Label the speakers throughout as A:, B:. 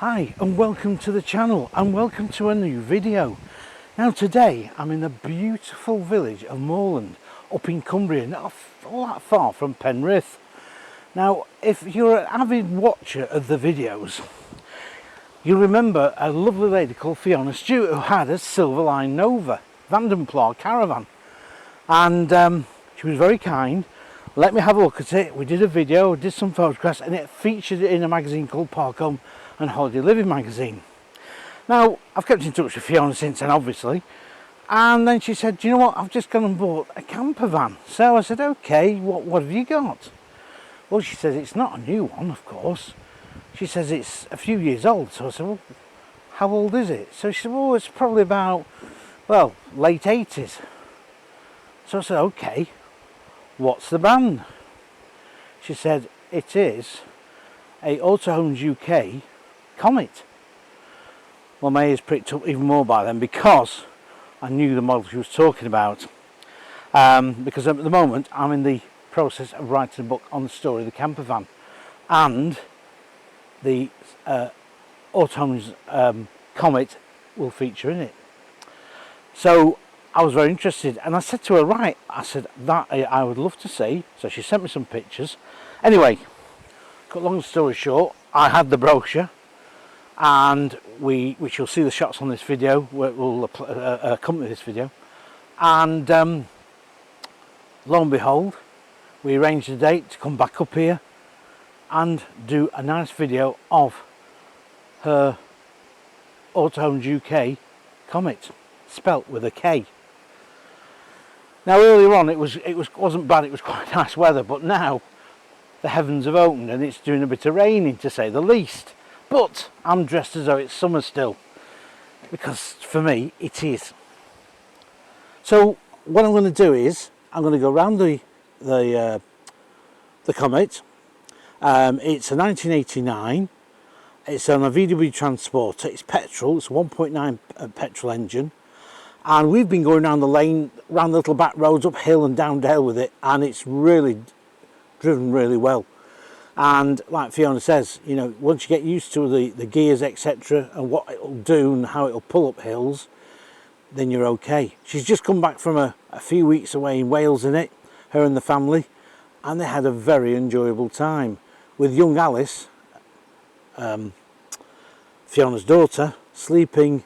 A: Hi and welcome to the channel and welcome to a new video. Now today I'm in the beautiful village of Moorland up in Cumbria, not all that far from Penrith. Now if you're an avid watcher of the videos, you remember a lovely lady called Fiona Stewart who had a Silverline Nova Vandenpla caravan, and she was very kind, let me have a look at it. We did a video, did some photographs, and it featured in a magazine called Park Home and Holiday Living magazine. Now I've kept in touch with Fiona since then, obviously, and then she said, do you know what, I've just gone and bought a camper van. So I said, okay, what have you got? Well, she says it's not a new one, of course. She says it's a few years old. So I said, well, how old is it? So she said, well, it's probably about, well, late 80s. So I said, okay, what's the brand? She said it is a Autohomes UK Komet. Well, my ears pricked up even more by then because I knew the model she was talking about, because at the moment I'm in the process of writing a book on the story of the campervan, and the Autohomes Komet will feature in it. So I was very interested, and I said to her, right, I said that I would love to see. So she sent me some pictures. Anyway, cut long story short, I had the brochure, and which you'll see the shots on this video, will accompany this video, and lo and behold, we arranged a date to come back up here and do a nice video of her Autohomes UK Komet, spelt with a K. Now earlier on it wasn't bad, it was quite nice weather, but now the heavens have opened and it's doing a bit of raining, to say the least. But I'm dressed as though it's summer still, because for me it is. So what I'm going to do is I'm going to go around the Komet. It's a 1989. It's on a VW Transporter. It's petrol. It's a 1.9 petrol engine, and we've been going down the lane, round the little back roads, uphill and down dale with it, and it's really driven really well. And like Fiona says, you know, once you get used to the gears, etc., and what it'll do and how it'll pull up hills, then you're okay. She's just come back from a few weeks away in Wales in it, her and the family, and they had a very enjoyable time with young Alice, Fiona's daughter, sleeping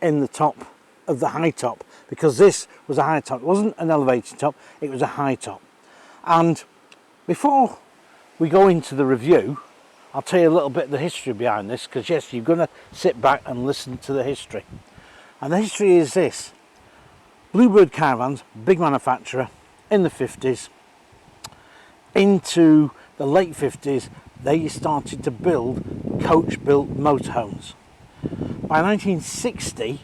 A: in the top of the high top, because this was a high top. It wasn't an elevated top, it was a high top. And before we go into the review, I'll tell you a little bit of the history behind this, because yes, you're going to sit back and listen to the history. And the history is this: Bluebird Caravans, big manufacturer in the 50s, into the late 50s, they started to build coach-built motorhomes. By 1960,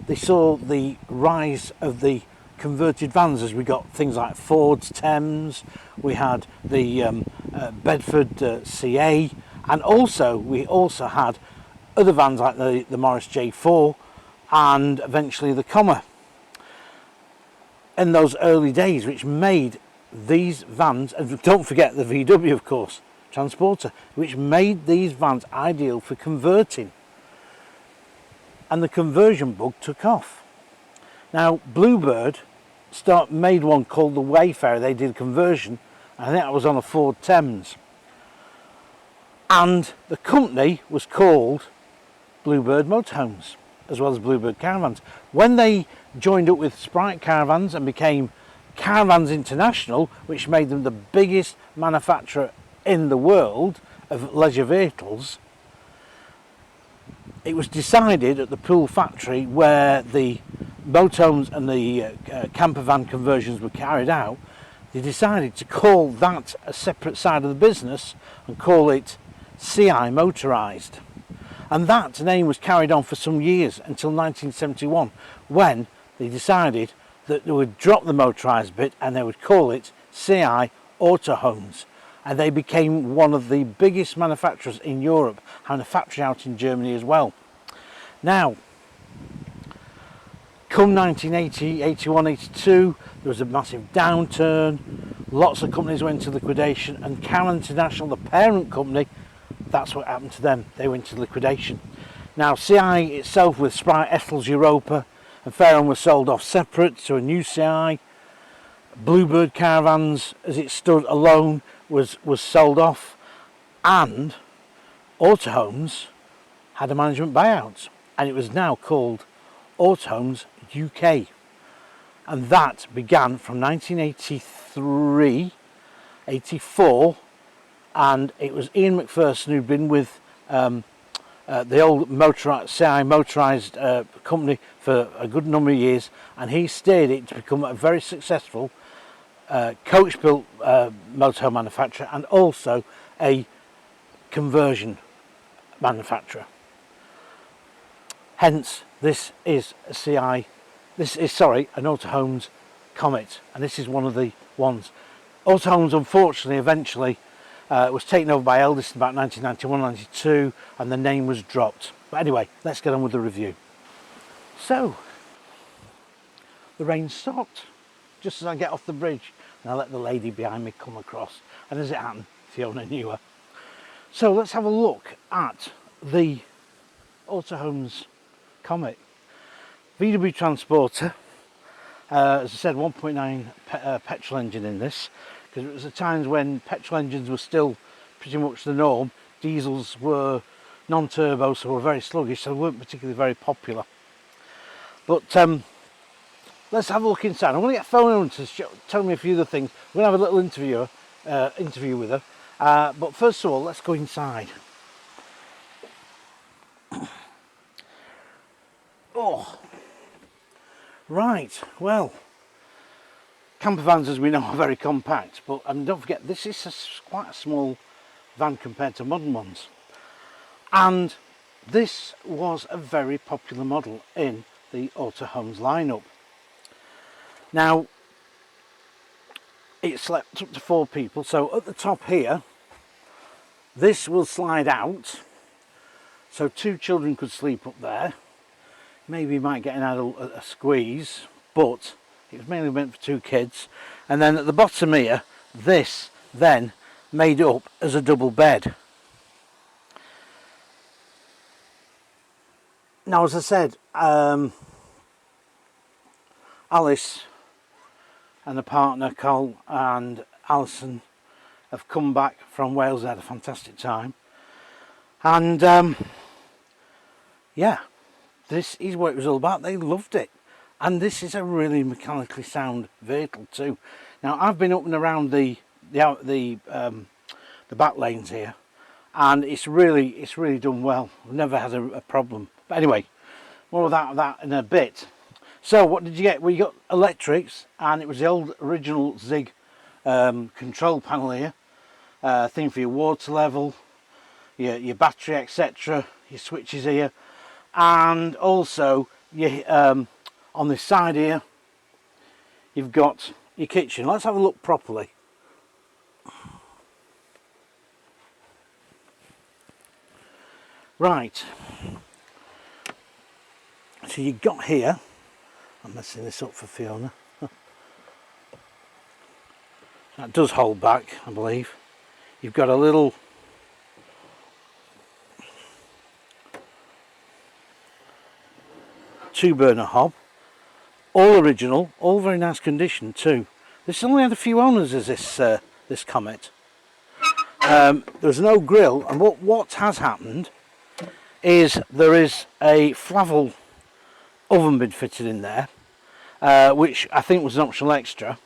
A: they saw the rise of the converted vans, as we got things like Ford's Thames, we had the Bedford CA, and we also had other vans like the Morris J4 and eventually the Komet in those early days, which made these vans, and don't forget the VW, of course, Transporter, which made these vans ideal for converting, and the conversion bug took off. Now Bluebird made one called the Wayfarer. They did conversion, I think that was on a Ford Thames, and the company was called Bluebird Motorhomes as well as Bluebird Caravans. When they joined up with Sprite Caravans and became Caravans International, which made them the biggest manufacturer in the world of leisure vehicles, it was decided at the Poole factory where the motorhomes and the campervan conversions were carried out, they decided to call that a separate side of the business and call it CI Motorised. And that name was carried on for some years until 1971, when they decided that they would drop the motorised bit and they would call it CI Autohomes. And they became one of the biggest manufacturers in Europe, having a factory out in Germany as well. Now, come 1980, 81, 82, there was a massive downturn. Lots of companies went into liquidation, and Caravan International, the parent company, that's what happened to them. They went into liquidation. Now CI itself, with Sprite, Ethel's, Europa and Fairham, were sold off separate to a new CI. Bluebird Caravans, as it stood alone, was sold off, and Autohomes had a management buyout, and it was now called Autohomes UK, and that began from 1983, 84, and it was Ian McPherson who'd been with the old CI motorised company for a good number of years, and he steered it to become a very successful coach-built motorhome manufacturer, and also a conversion manufacturer. Hence, this is a CI. This is, sorry, an Autohomes Komet, and this is one of the ones. Autohomes, unfortunately, eventually was taken over by Eldest in about 1991-92, and the name was dropped. But anyway, let's get on with the review. So, the rain stopped just as I get off the bridge, and I let the lady behind me come across, and as it happened, Fiona knew her. So let's have a look at the Autohomes Komet. VW Transporter, as I said, 1.9 petrol engine in this, because it was the times when petrol engines were still pretty much the norm. Diesels were non-turbo, so were very sluggish, so they weren't particularly very popular. But let's have a look inside. I'm going to get Fiona to tell me a few of the things. We're going to have a little interview with her. But first of all, let's go inside. Oh, right, well, campervans, as we know, are very compact, but don't forget, this is quite a small van compared to modern ones. And this was a very popular model in the Autohomes lineup. Now, it slept up to 4 people, so at the top here, this will slide out, so 2 children could sleep up there. Maybe you might get an adult a squeeze, but it was mainly meant for 2 kids. And then at the bottom here, this then made up as a double bed. Now, as I said, Alice and her partner Cole and Alison have come back from Wales. They had a fantastic time, and yeah, this is what it was all about. They loved it, and this is a really mechanically sound vehicle too. Now, I've been up and around the back lanes here, and it's really done well. I've never had a problem. But anyway, more of that in a bit. So what did you get? Well, you got electrics, and it was the old original Zig control panel here. Thing for your water level, your battery, etc. Your switches here, and also on this side here, you've got your kitchen. Let's have a look properly. Right. So you got here. I'm messing this up for Fiona. That does hold back, I believe. You've got a little two-burner hob, all original, all very nice condition too. This only had a few owners as this Komet. There's no grill, and what has happened is there is a Flavel oven been fitted in there, which I think was an optional extra.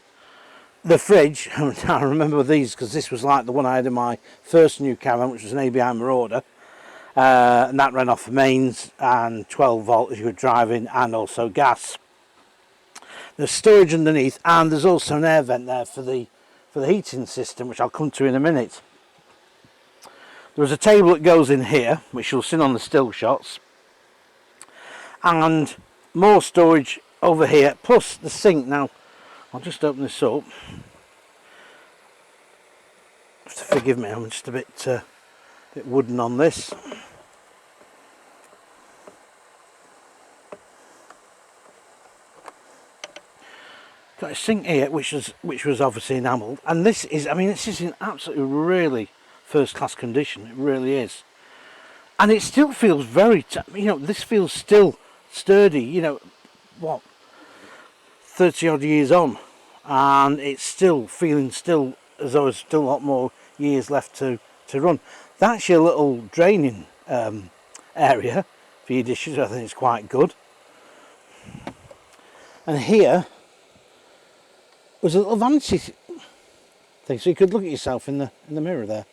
A: The fridge, I remember these because this was like the one I had in my first new caravan, which was an ABI Marauder, and that ran off the mains and 12 volt as you were driving, and also gas. There's storage underneath, and there's also an air vent there for the heating system, which I'll come to in a minute. There's a table that goes in here, which you'll see on the still shots, and more storage over here, plus the sink. Now, I'll just open this up. Just to forgive me, I'm just a bit wooden on this. Got a sink here, which was obviously enamelled, and this is, I mean, this is in absolutely really first class condition, it really is. And it still feels very, this feels still sturdy, what, 30 odd years on, and it's still feeling still as though there's still a lot more years left to run. That's your little draining area for your dishes. I think it's quite good. And here was a little vanity thing, so you could look at yourself in the mirror there.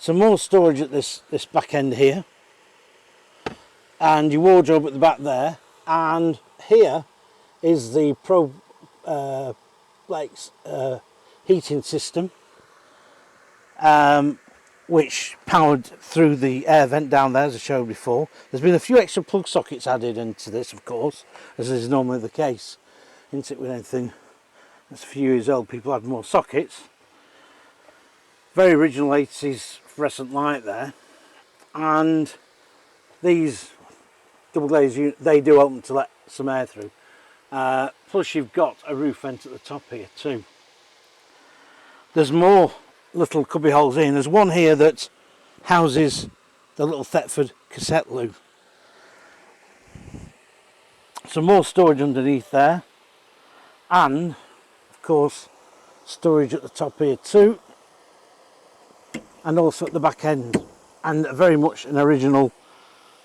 A: Some more storage at this back end here, and your wardrobe at the back there. And here is the Pro heating system, which powered through the air vent down there, as I showed before. There's been a few extra plug sockets added into this, of course, as is normally the case, isn't it, with anything that's a few years old. People add more sockets. Very original 80s fluorescent light there, and these double glazed units, they do open to let some air through. Plus you've got a roof vent at the top here too. There's more little cubby holes in. There's one here that houses the little Thetford cassette loo. Some more storage underneath there, and of course storage at the top here too, and also at the back end, and very much an original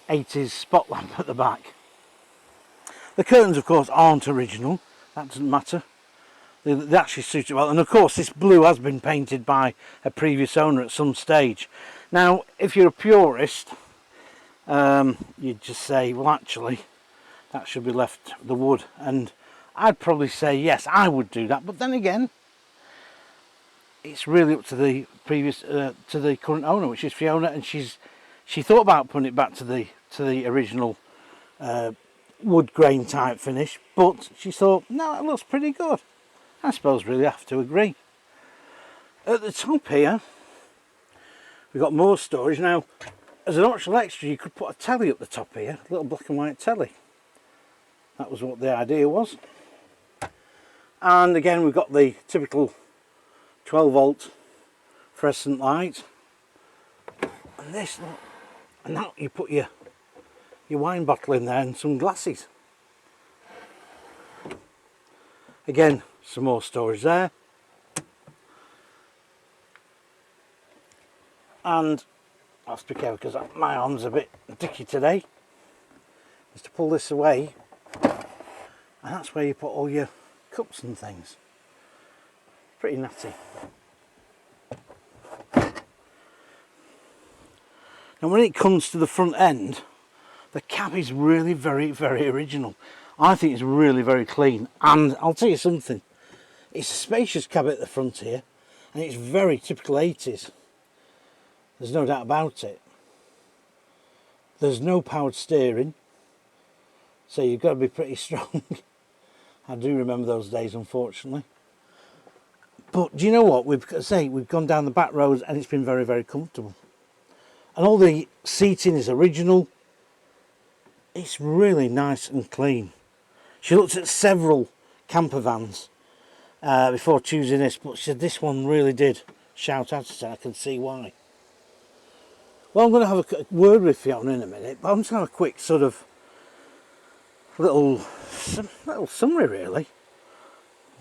A: 80s spot lamp at the back. The curtains of course aren't original, that doesn't matter, they actually suit it well. And of course this blue has been painted by a previous owner at some stage. Now if you're a purist, you'd just say, well actually that should be left the wood, and I'd probably say yes, I would do that. But then again, it's really up to the previous to the current owner, which is Fiona, and she thought about putting it back to the original wood grain type finish, but she thought, no, it looks pretty good. I suppose really have to agree. At the top here we've got more storage. Now as an optional extra you could put a telly up the top here, a little black and white telly. That was what the idea was. And again we've got the typical 12-volt fluorescent light, and this, look, and now you put your wine bottle in there and some glasses. Again, some more storage there, and I have to be careful because my arm's a bit dicky today. Is to pull this away, and that's where you put all your cups and things. Pretty natty. And when it comes to the front end, the cab is really very, very original. I think it's really very clean, and I'll tell you something, it's a spacious cab at the front here, and it's very typical 80s. There's no doubt about it. There's no powered steering, so you've got to be pretty strong. I do remember those days, unfortunately. But do you know what? We've gone down the back roads and it's been very, very comfortable. And all the seating is original. It's really nice and clean. She looked at several camper vans before choosing this, but she said this one really did shout out at her. I can see why. Well, I'm going to have a word with Fiona in a minute, but I'm just going to have a quick sort of little summary really.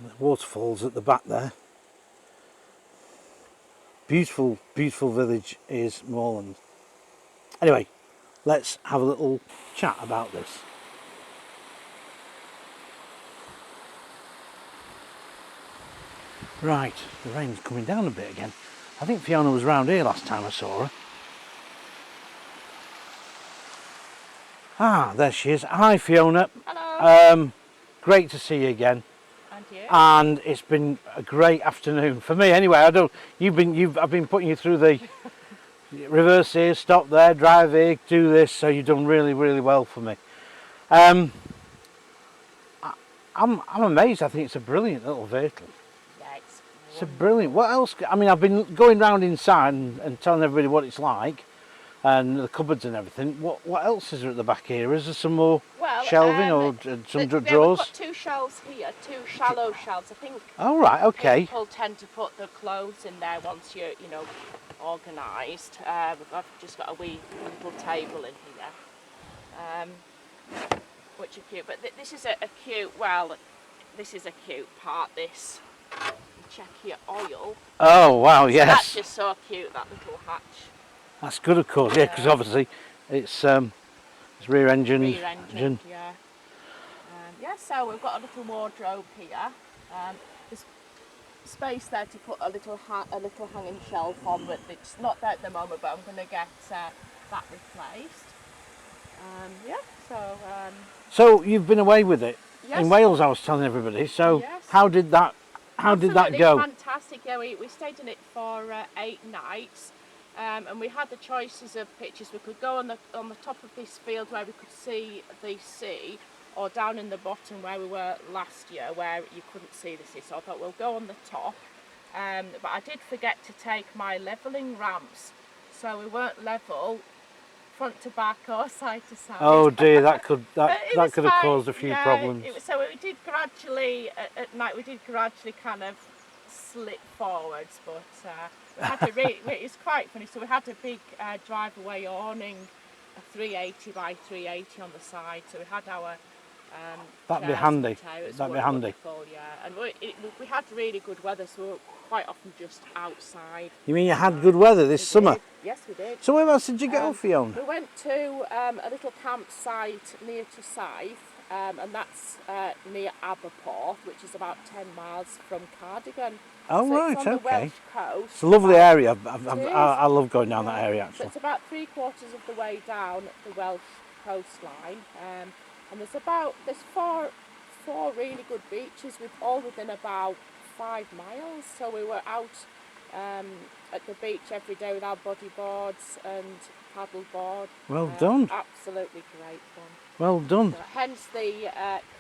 A: The waterfalls at the back there. Beautiful, beautiful village is Moorland. Anyway, let's have a little chat about this. Right, the rain's coming down a bit again. I think Fiona was round here last time I saw her. Ah, there she is. Hi Fiona.
B: Hello.
A: Great to see you again.
B: And you?
A: And it's been a great afternoon for me. Anyway, I've been putting you through the reverse here, stop there, drive here, do this. So you've done really, really well for me. I'm amazed. I think it's a brilliant little vehicle.
B: Yeah,
A: It's a brilliant. What else? I mean, I've been going round inside and telling everybody what it's like. and the cupboards and everything. What else is there at the back here? Is there some more
B: Well,
A: shelving or some
B: we've
A: drawers?
B: got 2 shelves here, 2 shallow shelves. I think
A: Oh right, okay.
B: people tend to put their clothes in there once you're, you know, organised. I've just got a wee little table in here, which are cute. But this is a cute. Well, this is a cute part. This. Check your oil.
A: Oh wow, yes.
B: So that's just so cute, that little hatch.
A: That's good, of course, yeah, because obviously it's rear engine.
B: Rear engine, yeah. Yeah, so we've got a little wardrobe here. There's space there to put a little hanging shelf on, but it's not there at the moment. But I'm going to get that replaced. Yeah, so.
A: So you've been away with it
B: yes.
A: in Wales, I was telling everybody. So
B: yes.
A: how did that go?
B: Fantastic. Yeah, we stayed in it for 8 nights, and we had the choices of pictures. We could go on the top of this field where we could see the sea, or down in the bottom where we were last year, where you couldn't see the sea. So I thought we'll go on the top, but I did forget to take my levelling ramps, so we weren't level front to back or side to side.
A: Oh dear, that could have caused a few problems.
B: So we did gradually at night. We did gradually kind of slip forwards, but we had to it's quite funny. So we had a big drive-away awning, a 380 by 380 on the side. So we had our
A: that'd be handy.
B: That'd be handy. Yeah, and we had really good weather, so we were quite often just outside.
A: You mean you had good weather this summer?
B: Yes, we did.
A: So where else did you go, Fiona?
B: We went to a little campsite near to Scythe, and that's near Aberporth, which is about 10 miles from Cardigan.
A: Oh
B: so
A: right,
B: it's on
A: okay.
B: The Welsh coast.
A: It's a lovely area. I love going down that area actually.
B: So it's about 3/4 of the way down the Welsh coastline, and there's four really good beaches all within about 5 miles. So we were out at the beach every day with our bodyboards and paddleboard.
A: Well done.
B: Absolutely great fun.
A: Well done.
B: So, hence the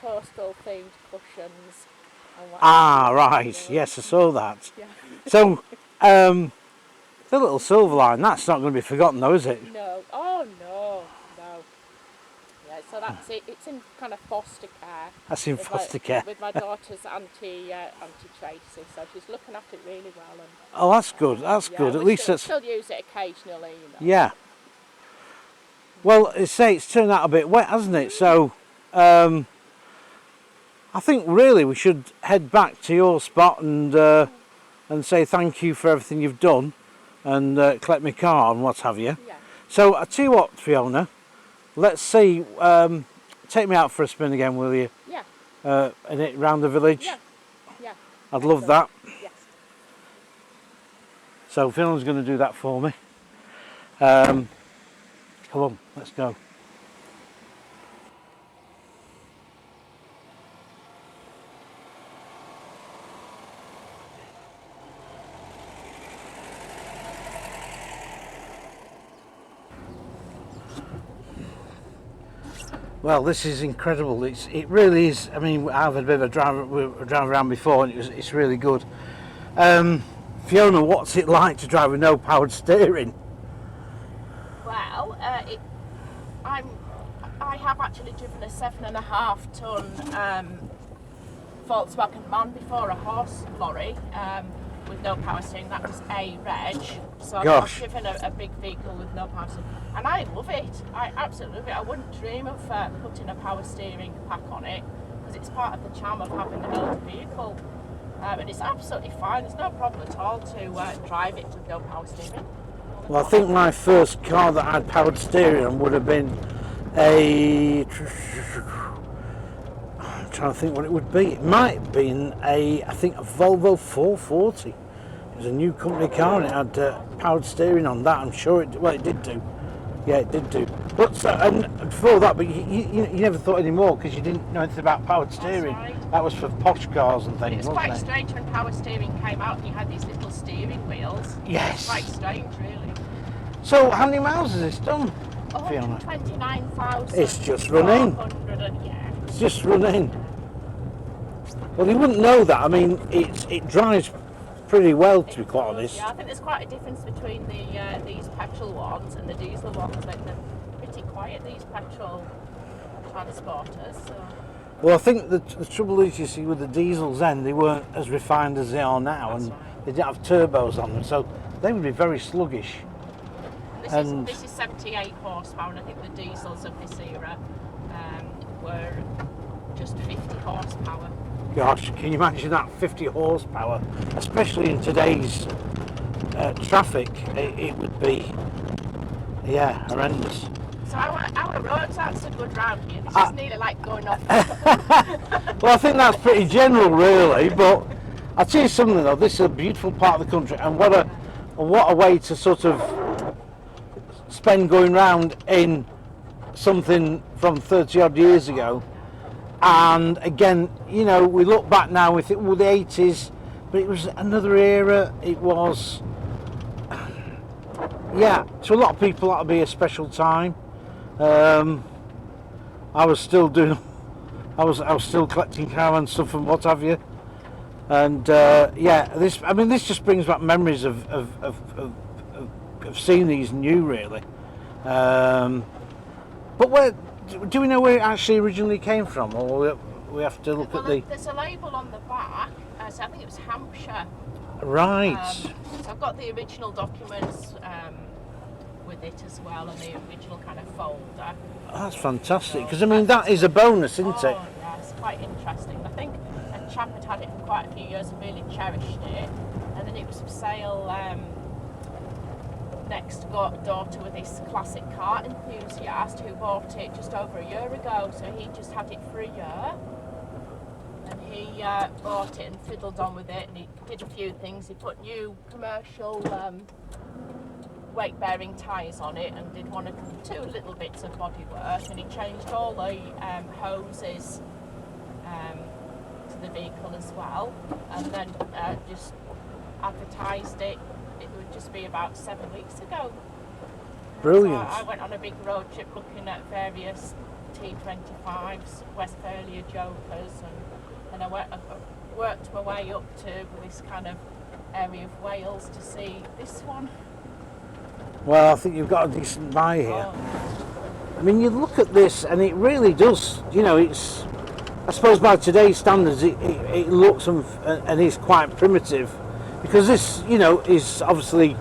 B: coastal themed cushions.
A: Right. Yes, I saw that.
B: Yeah.
A: So, the little silver line, that's not going to be forgotten though, is it?
B: No. Oh no. Yeah, so that's it. It's in kind of foster care.
A: That's in foster care.
B: With my daughter's auntie Tracy, so she's looking after it really well. And,
A: oh, that's good. That's good. At least that's.
B: Still use it occasionally, you know.
A: Yeah. Well, it's turned out a bit wet, hasn't it? So, I think really we should head back to your spot and say thank you for everything you've done, and collect my car and what have you.
B: Yeah.
A: So I tell you what, Fiona. Let's see. Take me out for a spin again, will you?
B: Yeah.
A: And it round the village.
B: Yeah. Yeah.
A: I'd love that.
B: Yes.
A: So Fiona's going to do that for me. Come on, let's go. Well, this is incredible. It really is. I mean, I've had a bit of a drive around before, and it's really good. Fiona, what's it like to drive with no powered steering?
B: Well, I have actually driven a 7.5 ton Volkswagen Man before, a horse lorry, with no power steering. That was a reg. So I've driven a big vehicle with no power steering, and I love it. I absolutely love it. I wouldn't dream of putting a power steering pack on it, because it's part of the charm of having an old vehicle. And it's absolutely fine. There's no problem at all to drive it with no power steering.
A: Well, I think my first car that had powered steering would have been I'm trying to think what it would be. It might have been I think a Volvo 440. It was a new company car and it had powered steering on that. I'm sure it did do. Yeah, it did do. But and before that, but you never thought any more because you didn't know anything about powered steering.
B: That's right.
A: That was for posh cars and things.
B: It's quite strange when power steering came out and you had these little steering wheels.
A: Yes.
B: It's quite strange, really.
A: So, how many miles has this done, Fiona?
B: 129,000.
A: It's just running.
B: Yeah.
A: It's just running. Well, you wouldn't know that. I mean, it drives pretty well, to be quite honest.
B: Yeah, I think there's quite a difference between these petrol ones and the diesel ones. Like they're pretty quiet, these petrol transporters. So.
A: Well, I think the trouble is, you see, with the diesels then, they weren't as refined as they are now, and they didn't have turbos on them, so they would be very sluggish.
B: This is 78 horsepower, and I think the diesels of this era were just 50 horsepower.
A: Gosh, can you imagine that, 50 horsepower? Especially in today's traffic, it would be, yeah, horrendous.
B: So our roads aren't so good round here. This is nearly like going off.
A: Well, I think that's pretty general, really. But I'll tell you something though. This is a beautiful part of the country, and what a way to sort of spend going round in something from 30 odd years ago. And again, you know, we look back now, we think, well, the 80s, but it was another era. It was, yeah, to a lot of people that'll be a special time. I was still doing, I was still collecting caravan stuff and what have you, and yeah, this just brings back memories of seeing these new, really. But where do we know where it actually originally came from, or we have to look at the?
B: There's a label on the back, so I think it was Hampshire.
A: Right.
B: So I've got the original documents with it as well, and the original kind of folder.
A: Oh, that's fantastic, because I mean that is a bonus, isn't it?
B: Oh yeah, it's quite interesting. I think a chap had it for quite a few years and really cherished it, and then it was for sale next door to this classic car enthusiast who bought it just over a year ago. So he just had it for a year, and he bought it and fiddled on with it, and he did a few things. He put new commercial weight-bearing tyres on it, and did two little bits of bodywork, and he changed all the hoses to the vehicle as well, and then just advertised it. It would just be about 7 weeks ago.
A: Brilliant.
B: So I went on a big road trip looking at various T25s, Westphalia Jokers, and I worked my way up to this kind of area of Wales to see this one.
A: Well, I think you've got a decent buy here.
B: Oh.
A: I mean, you look at this, and it really does. You know, it's. I suppose by today's standards, it looks and is quite primitive, because this, you know, is obviously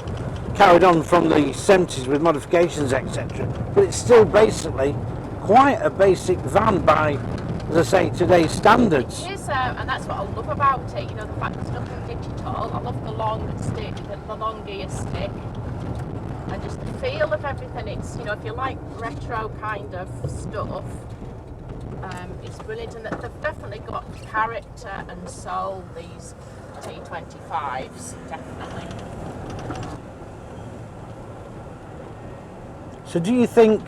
A: carried on from the 70s with modifications, etc. But it's still basically quite a basic van by, as I say, today's standards.
B: It is, and that's what I love about it. You know, the fact there's nothing digital. I love the long stick, the long gear stick. And just the feel of everything. It's, you know, if you like retro kind of stuff, it's brilliant, and they've definitely got character and soul, these T25s, definitely.
A: So do you think,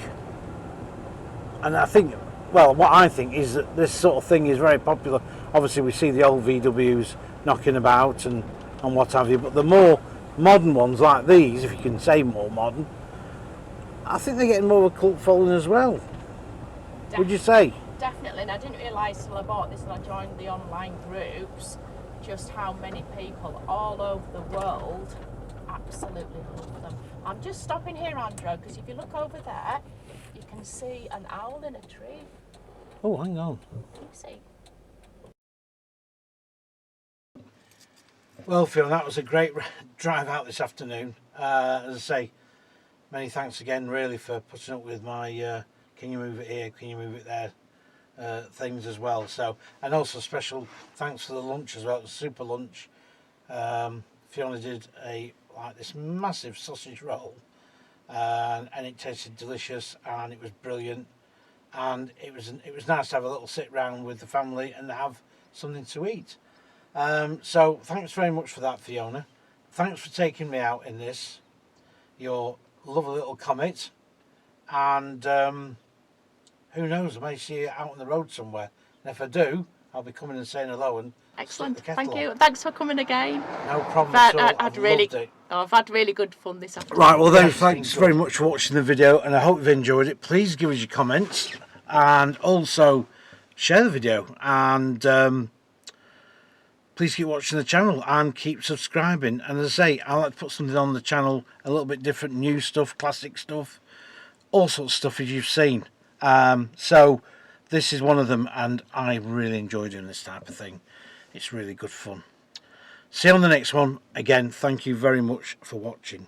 A: and I think, well, what I think is that this sort of thing is very popular. Obviously we see the old VWs knocking about and what have you, but the more modern ones like these, if you can say more modern, I think they're getting more of a cult following as well. Would you say?
B: Definitely, and I didn't realise till I bought this and I joined the online groups just how many people all over the world absolutely love them. I'm just stopping here, Andrew, because if you look over there, you can see an owl in a tree.
A: Oh, hang on.
B: Can you see?
A: Well, Fiona, that was a great drive out this afternoon. As I say, many thanks again, really, for putting up with my can you move it here, can you move it there things as well. So, and also special thanks for the lunch as well. It was a super lunch. Fiona did this massive sausage roll, and it tasted delicious, and it was brilliant, and it was nice to have a little sit round with the family and have something to eat. So thanks very much for that, Fiona. Thanks for taking me out in this, your lovely little Komet, and who knows, I may see you out on the road somewhere, and if I do, I'll be coming and saying hello and
B: excellent. Thank you. Thanks for coming again.
A: No problem at all.
B: I've had really good fun this afternoon.
A: Right, well then, thanks very much for watching the video, and I hope you've enjoyed it. Please give us your comments and also share the video, and please keep watching the channel and keep subscribing. And as I say, I like to put something on the channel a little bit different, new stuff, classic stuff, all sorts of stuff as you've seen. So this is one of them, and I really enjoy doing this type of thing. It's really good fun. See you on the next one. Again, thank you very much for watching.